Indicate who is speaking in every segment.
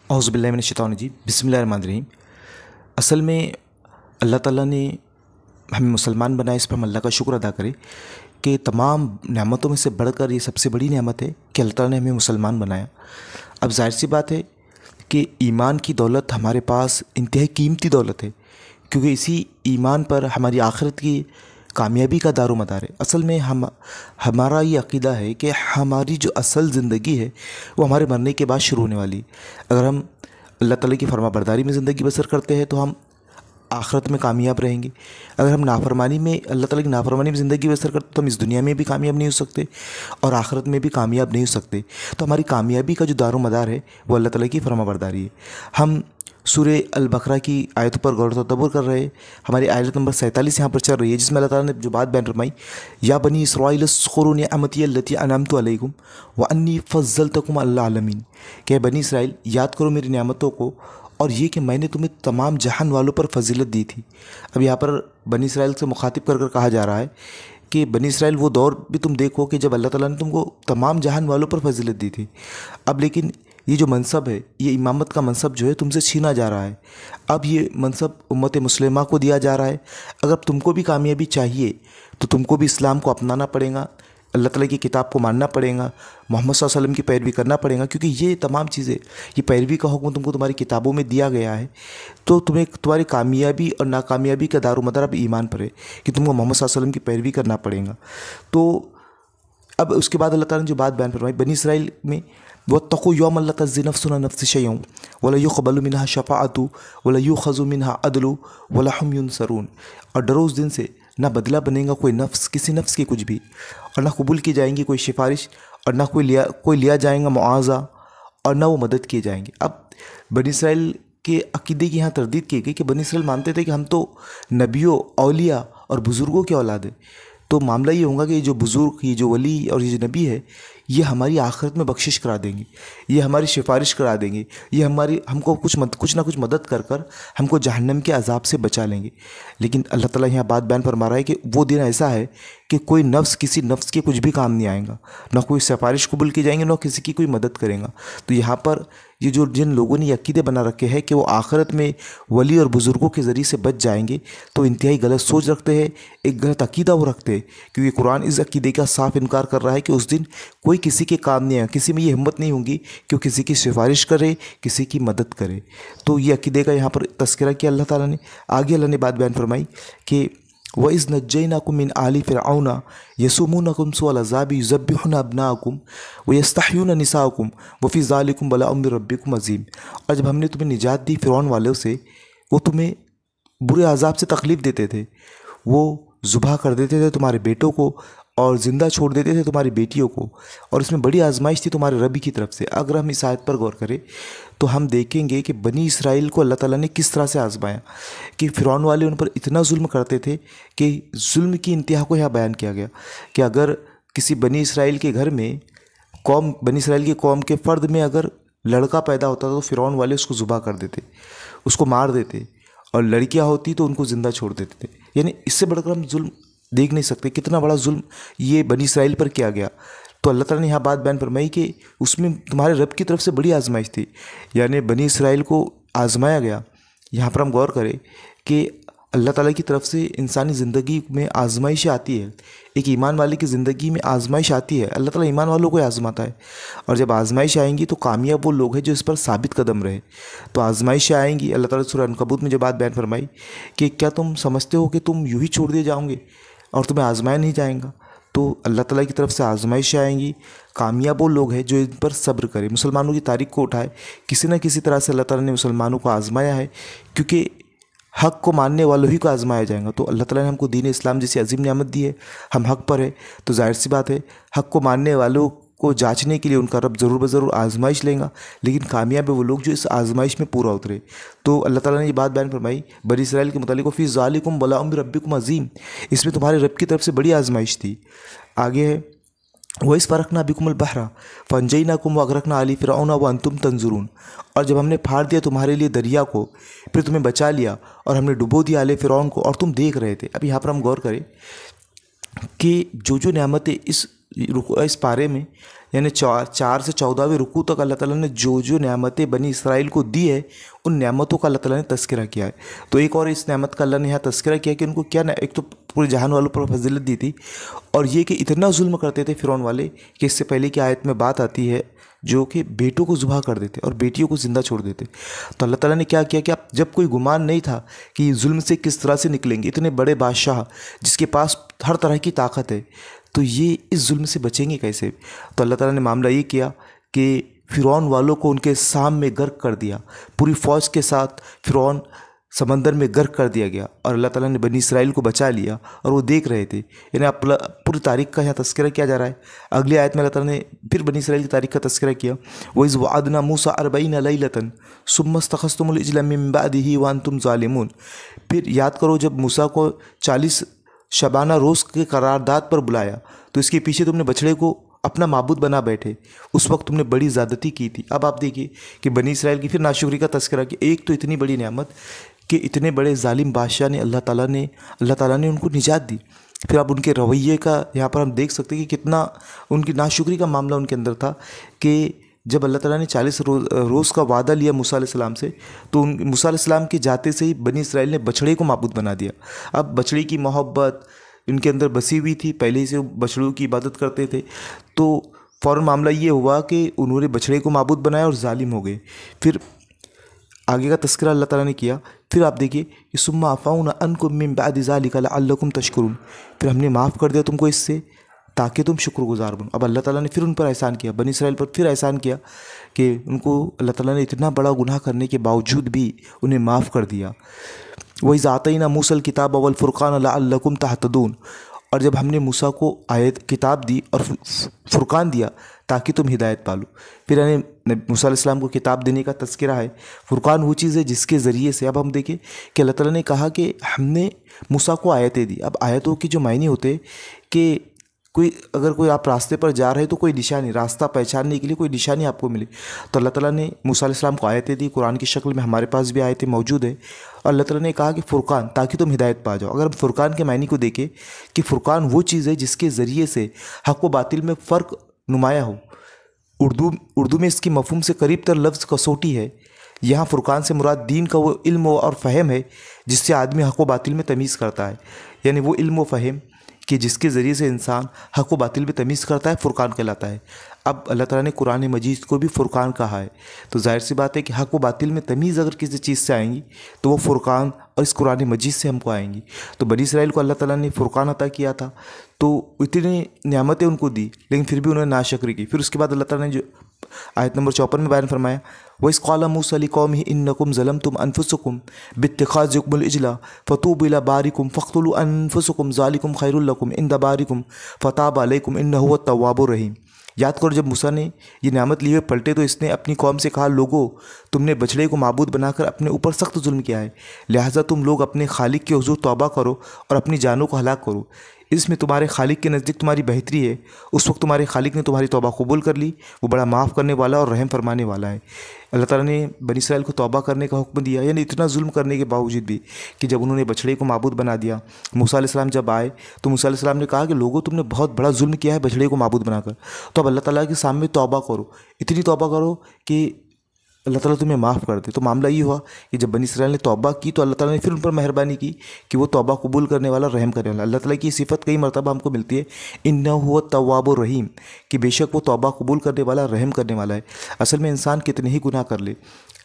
Speaker 1: औज़ुबिल्लाहि मिनश्शैतानिर्रजीम बिस्मिल्लाहिर्रहमानिर्रहीम। असल में अल्लाह ताला ने हमें मुसलमान बनाया, इस पर हम अल्लाह का शुक्र अदा करें कि तमाम नेमतों में से बढ़कर ये सबसे बड़ी नेमत है कि अल्लाह ताला ने हमें मुसलमान बनाया। अब ज़ाहिर सी बात है कि ईमान की दौलत हमारे पास इंतहाई कीमती दौलत है, क्योंकि इसी ईमान पर हमारी आखिरत की कामयाबी का दारोमदार है। असल में हमारा ये अक़ीदा है कि हमारी जो असल ज़िंदगी है वो हमारे मरने के बाद शुरू होने वाली है। अगर हम अल्लाह ताला की फरमाबरदारी में ज़िंदगी बसर करते हैं तो हम आखिरत में कामयाब रहेंगे। अगर हम नाफरमानी में अल्लाह ताला की नाफरमानी में ज़िंदगी बसर करते तो हम इस दुनिया में भी कामयाब नहीं हो सकते और आखिरत में भी कामयाब नहीं हो सकते। तो हमारी कामयाबी का जो दारोमदार है वो अल्लाह ताला की फरमाबरदारी है। हम सूरे अल बकरा की आयतों पर गौर तदब्बुर कर रहे हैं। हमारी आयत नंबर 47 यहाँ पर चल रही है, जिसमें अल्लाह ताला ने जो बात बयान फरमाई, या बनी इसराइल उज़्कुरू निअमती अल्लती अनअमतु अलैकुम व अन्नी फ़ज़्ज़लतकुम अलल आलमीन। कि बनी इसराइल, याद करो मेरी नेमतों को और ये कि मैंने तुम्हें तमाम जहान वालों पर फजीलत दी थी। अब यहाँ पर बनी इसराइल से मुखातिब कर कर कहा जा रहा है कि बनी इसराइल वो दौर भी तुम देखो कि जब अल्लाह ताला ने तुमको तमाम जहान वालों पर फजीलत दी थी। अब लेकिन ये जो मनसब है, ये इमामत का मनसब जो है तुमसे छीना जा रहा है। अब ये मनसब उम्मत मुस्लिमा को दिया जा रहा है। अगर तुमको भी कामयाबी चाहिए तो तुमको भी इस्लाम को अपनाना पड़ेगा, अल्लाह ताला की किताब को मानना पड़ेगा, मोहम्मद सल्लल्लाहु अलैहि वसल्लम की पैरवी करना पड़ेगा, क्योंकि ये तमाम चीज़ें, ये पैरवी का हुक्म तुमको तुम्हारी किताबों में दिया गया है। तो तुम्हें तुम्हारी कामयाबी और नाकामयाबी का दारोमदार अब ईमान पर है कि तुमको मोहम्मद सल्लल्लाहु अलैहि वसल्लम की पैरवी करना पड़ेगा। तो अब उसके बाद अल्लाह ताला ने जो बात बयान फरमाई बनी इसराइल में, वत्तक़ू यौमन ला तज़्ज़ी नफ्सुन अन नफ्सिन शैअन वला युक़बलु मिन्हा शफ़ाअतु वला युख़ज़ु मिन्हा अदलु वला हुम युनसरून। और डरो उस दिन से, ना बदला बनेगा कोई नफ्स किसी नफ्स की कुछ भी, और ना कबूल की जाएंगी कोई सिफारिश, और ना कोई लिया जाएगा मुआवज़ा, और ना वो मदद किए जाएंगे। अब बनी इसराइल के अक़ीदे की यहाँ तरदीद की गई कि बनी इसराइल मानते थे कि हम तो नबियों, औलिया और बुज़ुर्गों के औलाद हैं। तो मामला ये होगा कि ये जो बुज़ुर्ग, ये जो वली और ये जो नबी है, ये हमारी आखिरत में बख्शिश करा देंगे, ये हमारी सिफारिश करा देंगे, ये हमको कुछ ना कुछ मदद कर कर हमको जहन्नम के अजाब से बचा लेंगे। लेकिन अल्लाह ताला यहाँ बात बयान फरमा रहा है कि वो दिन ऐसा है कि कोई नफ्स किसी नफ्स के कुछ भी काम नहीं आएगा, ना कोई सिफारिश कबूल की जाएंगे, ना किसी की कोई मदद करेगा। तो यहाँ पर ये जो जिन लोगों ने अक़ीदे बना रखे हैं कि वो आखिरत में वली और बुज़ुर्गों के ज़रिए से बच जाएंगे, तो इंतहाई गलत सोच रखते हैं, एक गलत अक़ीदा वो रखते हैं, क्योंकि कुरान इस अक़ीदे का साफ इनकार कर रहा है कि उस दिन कोई किसी के काम नहीं आएगा, किसी में ये हिम्मत नहीं होगी कि वो किसी की सिफारिश करे, किसी की मदद करे। तो ये अक़ीदे का यहाँ पर तज़किरा किया अल्लाह ताला ने। आगे अल्लाह ने बात बयान फरमाई कि व इज़ नज्जैनाकुम मिन आलि फ़िरऔना यसुमूनकुम सुअल अज़ाबि युज़ब्बिहुना अब्नाअकुम व यस्तहयूना निसाअकुम व फ़ी ज़ालिकुम बलाउम मिर रब्बिकुम अज़ीम। और जब हमने तुम्हें निजात दी फ़िरौन वालों से, वो तुम्हें बुरे अज़ाब से तकलीफ़ देते थे, वो ज़ुबह कर देते थे तुम्हारे बेटों को और ज़िंदा छोड़ देते थे तुम्हारी बेटियों को, और इसमें बड़ी आजमाइश थी तुम्हारे रबी की तरफ से। अगर हम इस आयत पर गौर करें तो हम देखेंगे कि बनी इसराइल को अल्लाह ताला ने किस तरह से आजमाया, कि फ़िरौन वाले उन पर इतना जुल्म करते थे कि जुल्म की इंतहा को यहाँ बयान किया गया कि अगर किसी बनी इसराइल के घर में बनी इसराइल की कौम के फ़र्द में अगर लड़का पैदा होता तो फ़िरौन वाले उसको ज़ुबह कर देते, उसको मार देते, और लड़कियाँ होती तो उनको ज़िंदा छोड़ देते थे। यानी इससे बढ़कर हम जुल्म देख नहीं सकते, कितना बड़ा जुल्म ये बनी इसराइल पर किया गया। तो अल्लाह ताला ने यहाँ बात बयान फरमाई कि उसमें तुम्हारे रब की तरफ से बड़ी आजमाइश थी, यानी बनी इसराइल को आजमाया गया। यहाँ पर हम गौर करें कि अल्लाह ताला की तरफ से इंसानी ज़िंदगी में आजमाइश आती है, एक ईमान वाले की ज़िंदगी में आजमाइश आती है। अल्लाह ताला ईमान वालों को आजमाता है, और जब आजमाइश आएंगी तो कामयाब वो लोग हैं जो इस पर साबित कदम रहे। तो आजमाइशें आएंगी। अल्लाह ताला सूरह अनकबूत में जो बात बयान फरमाई कि क्या तुम समझते हो कि तुम यूँ ही छोड़ दिए जाओगे और तुम्हें आजमाया नहीं जाएगा? तो अल्लाह ताला की तरफ से आजमाइशें आएंगी। कामयाब वो लोग हैं जो इन पर सब्र करें, मुसलमानों की तारीख को उठाए। किसी न किसी तरह से अल्लाह ताला ने मुसलमानों को आजमाया है, क्योंकि हक़ को मानने वालों ही को आजमाया जाएगा। तो अल्लाह ताला ने हमको दीन इस्लाम जैसी अजीम नेमत दी है, हम हक़ पर है, तो जाहिर सी बात है हक़ को मानने वालों को जांचने के लिए उनका रब ज़रूर ब ज़रूर आजमाइश लेगा। लेकिन कामयाब है वो लोग जो इस आजमाइश में पूरा उतरे। तो अल्लाह ताला ने ये बात बयान फरमाई बनी इसराइल के मुतालिक, फ़ी ज़ालिकुम बलाउम मिर रब्बिकुम अज़ीम, इसमें तुम्हारे रब की तरफ से बड़ी आजमाइश थी। आगे है वइज़ फ़रक़ना बिकुमुल बहरा फ़अनजैनाकुम व अग़रक़ना आला फ़िरऔन व अंतुम तंज़ुरून। और जब हमने फाड़ दिया तुम्हारे लिए दरिया को, फिर तुम्हें बचा लिया और हमने डुबो दिया आले फ़िरऔन को, और तुम देख रहे थे। अब यहाँ पर हम गौर करें कि जो नेमतें इस पारे में यानी 4 से 14वें रुकू तक अल्लाह ताला ने जो जो नेमतें बनी इसराइल को दी है उन नेमतों का अल्लाह ताला ने तज़किरा किया है। तो एक और इस नेमत का अल्लाह ने यहाँ तज़किरा किया कि उनको क्या एक तो पूरे जहान वालों पर फजीलत दी थी, और ये कि इतना जुल्म करते थे फ़िरौन वाले कि इससे पहले की आयत में बात आती है जो कि बेटों को ज़ुबह कर देते और बेटियों को ज़िंदा छोड़ देते। तो अल्लाह ताला ने क्या किया कि आप जब कोई गुमान नहीं था कि जुल्म से किस तरह से निकलेंगे, इतने बड़े बादशाह जिसके पास हर तरह की ताकत है, तो ये इस जुल्म से बचेंगे कैसे। तो अल्लाह ताला ने मामला ये किया कि फ़िरौन वालों को उनके सामने गर्क कर दिया, पूरी फ़ौज के साथ फ़िरौन समंदर में गर्क कर दिया गया और अल्लाह ताला ने बनी इसराइल को बचा लिया और वो देख रहे थे। यानी आप पूरी तारीख़ का यहाँ तज़किरा किया जा रहा है। अगली आयत में अल्लाह ताला ने फिर बनी इसराइल की तारीख़ का तज़किरा किया, वइज़ वअदना मूसा 40 लैलतन सुम्मा इस्तखज़्तुमुल इज्ला मिन बअदिही व अंतुम ज़ालिमून। फिर याद करो जब मूसा को 40 शबाना रोज़ के करारदाद पर बुलाया तो इसके पीछे तुमने बछड़े को अपना माबूद बना बैठे, उस वक्त तुमने बड़ी ज़्यादती की थी। अब आप देखिए कि बनी इसराइल की फिर नाशुक्री का तज़किरा कि एक तो इतनी बड़ी नेमत कि इतने बड़े जालिम बादशाह ने अल्लाह ताला ने उनको निजात दी। फिर आप उनके रवैये का यहाँ पर हम देख सकते हैं कि कितना उनकी नाशुक्री का मामला उनके अंदर था कि जब अल्लाह ताला ने 40 रोज़ का वादा लिया मूसा अलैहिस्सलाम से, तो मूसा अलैहिस्सलाम के जाते से ही बनी इसराइल ने बछड़े को माबूद बना दिया। अब बछड़े की मोहब्बत इनके अंदर बसी हुई थी, पहले ही से बछड़ों की इबादत करते थे, तो फ़ौरन मामला ये हुआ कि उन्होंने बछड़े को माबूद बनाया और जालिम हो गए। फिर आगे का तज़किरा अल्लाह ताला ने किया। फिर आप देखिए कि सुम्मा अफ़ौना अन्कुम मिन बअदि ज़ालिका लअल्लकुम तशकुरून, फिर हमने माफ़ कर दिया तुमको इससे ताकि तुम शुक्रगुजार बनो। अब अल्लाह ताला ने फिर उन पर एहसान किया, बनी इसराइल पर फिर एहसान किया कि उनको अल्लाह ताला ने इतना बड़ा गुनाह करने के बावजूद भी उन्हें माफ़ कर दिया। वइज़ आतैना मूसल किताब वल फ़ुरक़ान लअल्लकुम तहतदून, और जब हमने मूसा को आयत किताब दी और फ़ुरक़ान दिया ताकि तुम हिदायत पालो। फिर यानी मूसा अलैहिस्सलाम को किताब देने का तज़किरा है। फ़ुरक़ान वो चीज़ है जिसके ज़रिए से अब हम देखें कि अल्लाह ताला ने कहा कि हमने मूसा को आयतें दी। अब आयतों की जो मायने होते कि अगर कोई आप रास्ते पर जा रहे हो तो कोई निशानी, रास्ता पहचानने के लिए कोई निशानी आपको मिले, तो अल्लाह ताला ने मूसा अलैहिस्सलाम को आयतें दी, कुरान की शक्ल में हमारे पास भी आयतें मौजूद है। और अल्लाह ताला ने कहा कि फ़ुरक़ान ताकि तुम हिदायत पा जाओ। अगर हम फ़ुरक़ान के मायने को देखें कि फ़ुरक़ान वो चीज़ है जिसके ज़रिए से हक़ व बातिल में फ़र्क नुमाया हो। उर्दू में इसकी मफ़हूम से करीब तर लफ्ज़ कसौटी है। यहाँ फ़ुरक़ान से मुराद दीन का वो इल्म और फ़हम है जिससे आदमी हक़ व बातिल में तमीज़ करता है। यानी वो इल्म व फ़हम कि जिसके ज़रिए से इंसान हक़ व बातिल में तमीज़ करता है, फ़ुरक़ान कहलाता है। अब अल्लाह ताला ने कुरान मजीद को भी फ़ुरक़ान कहा है, तो जाहिर सी बात है कि हक़ व बातिल में तमीज़ अगर किसी चीज़ से आएंगी तो वो फ़ुरक़ान और इस कुरान मजीद से हमको आएंगी। तो बनी इसराइल को अल्लाह ताला ने फ़ुरक़ान अता किया था, तो इतनी नेमतें उनको दी, लेकिन फिर भी उन्होंने नाशुक्री की। फिर उसके बाद अल्लाह ताला ने जो आयत नंबर 54 में बयान फरमाया, वइज़ क़ाला मूसा लिक़ौमिही इन्नकुम ज़लमतुम अनफुसकुम बित्तिख़ाज़िकुमुल इज्ला फ़तूबू इला बारिकुम फ़क़्तुलू अनफुसकुम ज़ालिकुम ख़ैरुल लकुम इंद बारिकुम फ़ताब अलैकुम इन्नहु हुवत तव्वाबुर रहीम। याद करो जब मूसा ने ये नेमत लिए हुए पलटे तो इसने अपनी कौम से कहा, लोगो तुमने बछड़े को माबूद बनाकर अपने ऊपर सख्त जुल्म किया है, लिहाजा तुम लोग अपने खालिक के हुज़ूर तौबा करो और अपनी जानों को हलाक करो। इसमें तुम्हारे खालिक के नज़दीक तुम्हारी बेहतरी है। उस वक्त तुम्हारे खालिक ने तुम्हारी तौबा कबूल कर ली, वो बड़ा माफ़ करने वाला और रहम फरमाने वाला है। अल्लाह ताला ने बनी इसराइल को तौबा करने का हुक्म दिया, यानी इतना जुल्म करने के बावजूद भी कि जब उन्होंने बछड़े को माबूद बना दिया, मूसा अलैहिस्सलाम जब आए तो मूसा अलैहिस्सलाम ने कहा कि लोगों तुमने बहुत बड़ा जुल्म किया है बछड़े को माबूद बनाकर, तो अब अल्लाह ताला के सामने तौबा करो, इतनी तौबा करो कि अल्लाह ताला तुम्हें माफ़ कर दे। तो मामला ये हुआ कि जब बनी इसराइल ने तौबा की तो अल्लाह ताला ने फिर उन पर मेहरबानी की कि वो तौबा कबूल करने वाला, रहम करने वाला। अल्लाह ताला की सिफत कई मरतबा हमको मिलती है, इन्नहु हुवा तव्वाबुर रहीम, कि बेशक वो तौबा कबूल करने वाला, रहम करने वाला है। असल में इंसान कितने ही गुनाह कर ले,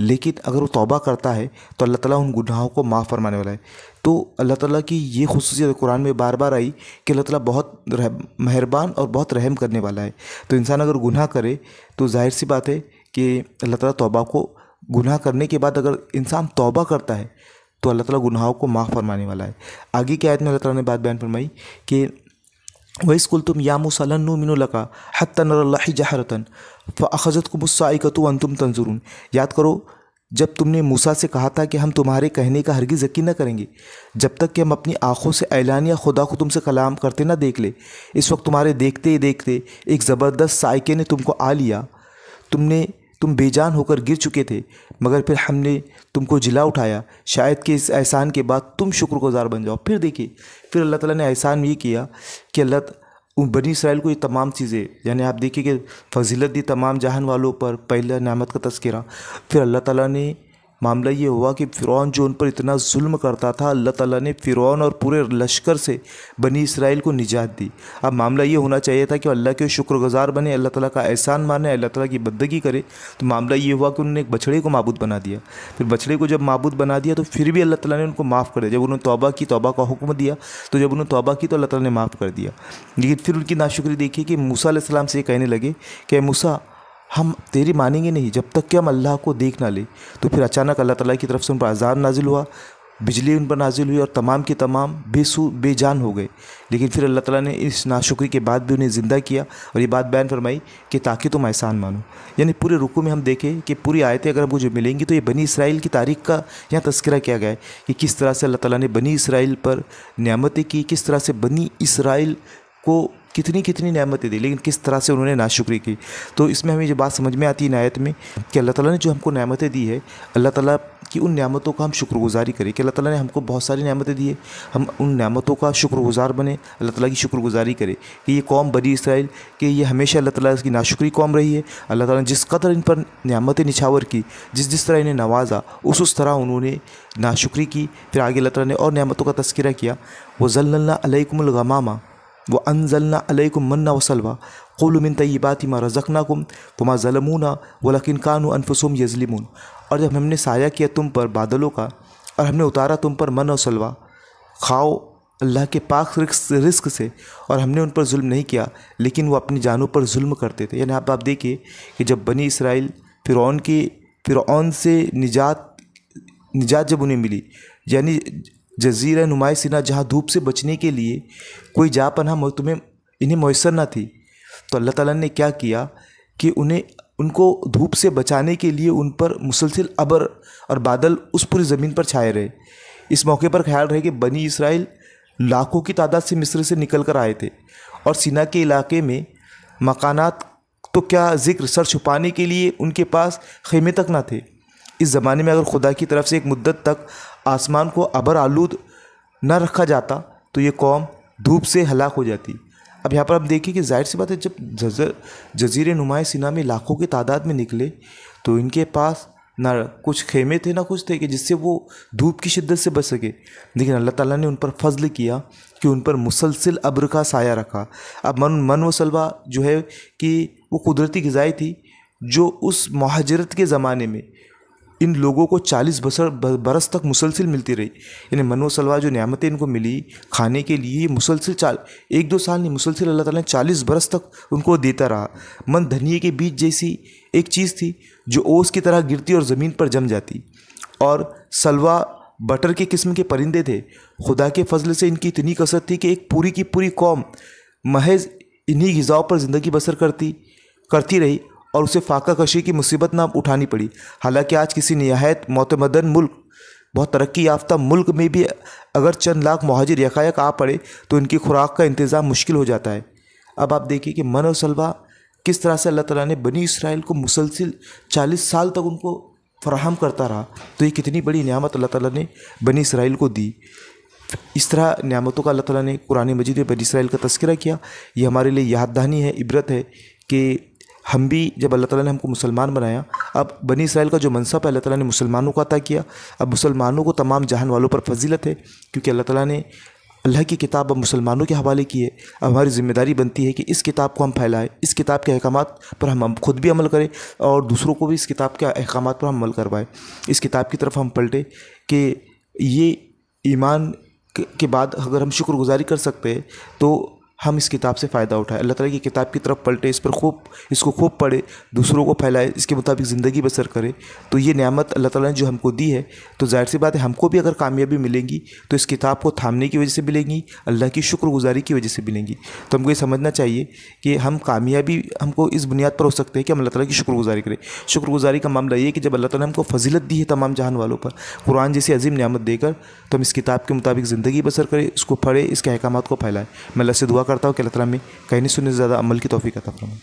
Speaker 1: लेकिन अगर वो तौबा करता है तो अल्लाह ताला उन गुनाहों को माफ़ फरमाने वाला है। तो अल्लाह ताला की ये खुसूसियत कुरान में बार बार आई कि अल्लाह ताला बहुत मेहरबान और बहुत रहम करने वाला है। तो इंसान अगर गुनाह करे तो जाहिर सी बात है कि अल्लाह ताला तौबा को, गुनाह करने के बाद अगर इंसान तौबा करता है तो अल्लाह ताला गुनाहों को माफ़ फरमाने वाला है। आगे की आयत में अल्लाह ताला ने बात बयान फरमाई कि वइज़ क़ुल्तुम या मूसा लन नुमिनु लका हत्ता नरल्लाहि जहरतन फ़अख़ज़तकुमुस साइक़तु व अंतुम तंज़ुरून। याद करो जब तुमने मूसा से कहा था कि हम तुम्हारे कहने का हरगिज़ यकीन न करेंगे जब तक कि हम अपनी आँखों से ऐलानिया खुदा को तुमसे कलाम करते ना देख ले। इस वक्त तुम्हारे देखते ही देखते एक ज़बरदस्त साइक़े ने तुमको आ लिया, तुम बेजान होकर गिर चुके थे, मगर फिर हमने तुमको जिला उठाया, शायद कि इस एहसान के बाद तुम शुक्रगुज़ार बन जाओ। फिर देखिए, फिर अल्लाह ताला ने एहसान ये किया कि उन बनी इसराइल को ये तमाम चीज़ें, यानी आप देखिए कि फजीलत दी तमाम जहान वालों पर, पहला नेमत का तज़किरा। फिर अल्लाह ताला ने मामला ये हुआ कि फ़िरौन जो उन पर इतना जुल्म करता था, अल्लाह ताला ने फ़िरौन और पूरे लश्कर से बनी इसराइल को निजात दी। अब मामला ये होना चाहिए था कि अल्लाह के शुक्रगुजार बने, अल्लाह ताला का एहसान माने, अल्लाह ताला की बंदगी करे। तो मामला ये हुआ कि उन्होंने एक बछड़े को माबूद बना दिया। फिर बछड़े को जब माबूद बना दिया तो फिर भी अल्लाह ताला ने उनको माफ़ कर दिया। जब उन्होंने तौबा की, तौबा का हुक्म दिया, तो जब उन्होंने तौबा की तो अल्लाह ताला ने माफ़ कर दिया। लेकिन फिर उनकी नाशुक्री देखिए कि मूसा अलैहिस्सलाम से ये कहने लगे कि मूसा, हम तेरी मानेंगे नहीं जब तक कि हम अल्लाह को देख ना ले। तो फिर अचानक अल्लाह ताला की तरफ से उन पर अज़ाब नाजिल हुआ, बिजली उन पर नाजिल हुई और तमाम के तमाम बेजान हो गए। लेकिन फिर अल्लाह ताला ने इस नाशुक्री के बाद भी उन्हें ज़िंदा किया और ये बात बयान फरमाई कि ताकि तुम एहसान मानो। यानी पूरे रुकू में हम देखें कि पूरी आयतें अगर मुझे मिलेंगी तो ये बनी इसराइल की तारीख़ का यहाँ तज़किरा किया गया है कि किस तरह से अल्लाह ताला ने बनी इसराइल पर नेमतें की, किस तरह से बनी इसराइल को कितनी कितनी नेमतें दी, लेकिन किस तरह से उन्होंने नाशुक्री की। तो इसमें हमें ये बात समझ में आती है आयत में कि अल्लाह ताला ने जो हमको नेमतें दी है, अल्लाह ताला की उन नेमतों का हम शुक्रगुजारी करें कि अल्लाह ताला ने हमको बहुत सारी नेमतें दी है, हम उन नेमतों का शुक्रगुजार बने, अल्लाह ताला की शुक्रगुजारी करें। कि ये कौम बनी इसराइल कि ये हमेशा अल्लाह ताला की नाशुक्री कौम रही है। अल्लाह ताला ने जिस कदर इन पर नेमतें निछावर की, जिस तरह इन्हें नवाजा, उस तरह उन्होंने नाशुक्री की। फिर आगे अल्लाह ताला ने और नेमतों का तज़किरा किया, वज़ल्ललना अलैकुमुल गमामा व अंज़लना अलैकुम मन्ना वसलवा क़ुलू मिन तय्यिबाति मा रज़क़नाकुम वमा ज़लमूना वलकिन कानू अनफुसहुम यज़लिमून। और जब हमने साया किया तुम पर बादलों का और हमने उतारा तुम पर मन और सलवा, खाओ अल्लाह के पाक रिस्क से, और हमने उन पर जुल्म नहीं किया लेकिन वो अपनी जानों पर जुल्म करते थे। यानी आप देखिए कि जब बनी इसराइल फ़िरौन से निजात जब उन्हें मिली, यानी जज़ीरा नुमाए सिना जहाँ धूप से बचने के लिए कोई जा पनाह इन्हें मैसर ना थी, तो अल्लाह ताला ने क्या किया कि उनको धूप से बचाने के लिए उन पर मुसलसिल अबर और बादल उस पूरी ज़मीन पर छाए रहे। इस मौके पर ख्याल रहे कि बनी इसराइल लाखों की तादाद से मिस्र से निकल कर आए थे और सीना के इलाके में मकानात तो क्या ज़िक्र, सर छुपाने के लिए उनके पास खेमे तक ना थे। इस ज़माने में अगर खुदा की तरफ से एक मुद्दत तक आसमान को अबर आलूद न रखा जाता तो ये कौम धूप से हलाक हो जाती। अब यहाँ पर आप देखिए कि जाहिर सी बात है, जब जज़ीरे नुमाए सिना में लाखों की तादाद में निकले तो इनके पास ना कुछ खेमे थे ना कुछ थे कि जिससे वो धूप की शिद्दत से बच सके। लेकिन अल्लाह ताला ने उन पर फजल किया कि उन पर मुसलसिल अब्र का साया रखा। अब मन व सलवा जो है कि वो कुदरती ग़िज़ाएँ थी जो उस मुहाजिरत के ज़माने में इन लोगों को 40 बरस तक मुसलसिल मिलती रही। यानी मन व सलवा जो नेमतें इनको मिली खाने के लिए मुसलसिल 1-2 साल नहीं, मुसलसिल अल्लाह ताला ने 40 बरस तक उनको देता रहा। मन धनिये के बीज जैसी एक चीज़ थी जो ओस की तरह गिरती और ज़मीन पर जम जाती, और सलवा बटर के किस्म के परिंदे थे। खुदा के फजल से इनकी इतनी कसरत थी कि एक पूरी की पूरी कौम महज इन्हीं ग़िज़ाओं पर ज़िंदगी बसर करती रही और उसे फाका कशी की मुसीबत ना उठानी पड़ी। हालांकि आज किसी निहायत मोतमदन मुल्क, बहुत तरक्की याफ्ता मुल्क में भी अगर चंद लाख मुहाजिर यकायक आ पड़े तो इनकी खुराक का इंतज़ाम मुश्किल हो जाता है। अब आप देखिए कि मन और सलवा किस तरह से अल्लाह ताला ने बनी इसराइल को मुसलसिल 40 साल तक उनको फराहम करता रहा। तो ये कितनी बड़ी नेमत अल्लाह ताला ने बनी इसराइल को दी। इस तरह नेमतों का अल्लाह ताला ने कुरान मजीद में बनी इसराइल का तज़किरा किया। ये हमारे लिए याद दहानी है, इबरत है कि हम भी जब अल्लाह ताला ने हमको मुसलमान बनाया, अब बनी इसराइल का जो मनसब है अल्लाह ताला ने मुसलमानों को अता किया। अब मुसलमानों को तमाम जहान वालों पर फजीलत है क्योंकि अल्लाह ताला ने अल्लाह की किताब अब मुसलमानों के हवाले की है। अब हमारी ज़िम्मेदारी बनती है कि इस किताब को हम फैलाएं, इस किताब के अहकामात पर हम खुद भी अमल करें और दूसरों को भी इस किताब के अहकामात पर हम अमल करवाएं। इस किताब की तरफ हम पलटें कि ये ईमान के बाद अगर हम शुक्रगुजारी कर सकते हैं तो हम इस किताब से फ़ायदा उठाएं। अल्लाह ताला की किताब की तरफ पलटे, इसको खूब पढ़े, दूसरों को फैलाए, इसके मुताबिक ज़िंदगी बसर करे। तो ये नेमत अल्लाह ताला ने जो हमको दी है, तो जाहिर सी बात है हमको भी अगर कामयाबी मिलेंगी तो इस किताब को थामने की वजह से मिलेंगी, अल्लाह की शुक्रगुजारी की वजह से मिलेंगी। तो हमको ये समझना चाहिए कि हम कामयाबी हमको इस बुनियाद पर हो सकते हैं कि हम अल्लाह ताला की शुक्रगुजारी करें। शुक्रगुजारी का मामला ये है कि जब अल्लाह ताला ने हमको फजीलत दी है तमाम जहान वालों पर, कुरान जैसी अजीम नेमत देकर, तो हम इस किताब के मुताबिक ज़िंदगी बसर करें, इसको पढ़ें, इसके अहकामात को फैलाएं। मैं अल्लाह से दुआ करता हूँ कि अल्लाह ताला में कहने सुनने से ज़्यादा अमल की तौफीक अता फरमाए।